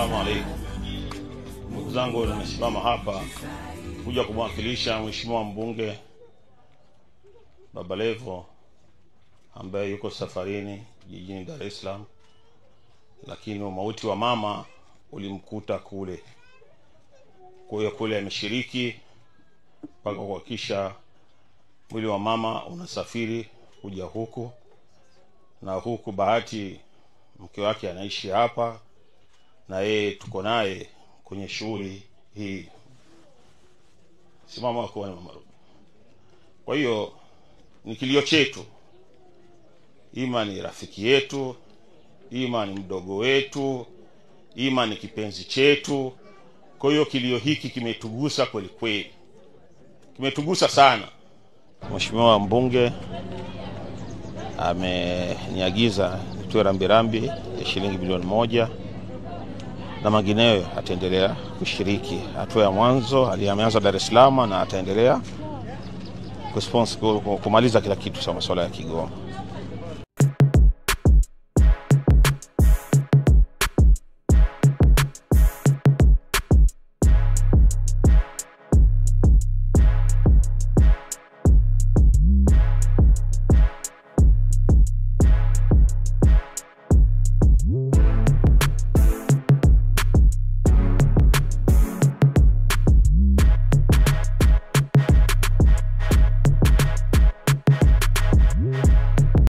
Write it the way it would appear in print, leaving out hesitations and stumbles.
Assalamu alaikum. Ndugu zangu, nimesimama hapa kuja kumwakilisha Mheshimiwa mbunge Baba Levo ambaye yuko safarini jijini Dar es Salaam, lakini mauti wa mama ulimkuta kule. Kwa hiyo kule ameshiriki mpaka kuhakikisha mwili wa mama unasafiri kuja huku, na huku bahati mke wake anaishi hapa na yeye tuko naye kwenye shughuli hii. Simama kwa mama. Kwa hiyo ni kilio chetu. Ima ni rafiki yetu, ima ni mdogo wetu, ima ni kipenzi chetu. Kwa hiyo kilio hiki kimetugusa kweli kweli. Kimetugusa sana. Mheshimiwa mbunge ameniagiza nitoe rambirambi ya shilingi milioni 1 na mengineyo ataendelea kushiriki. Hatua ya mwanzo alianza Dar es Salaam na ataendelea kumaliza kila kitu cha masuala ya Kigoma.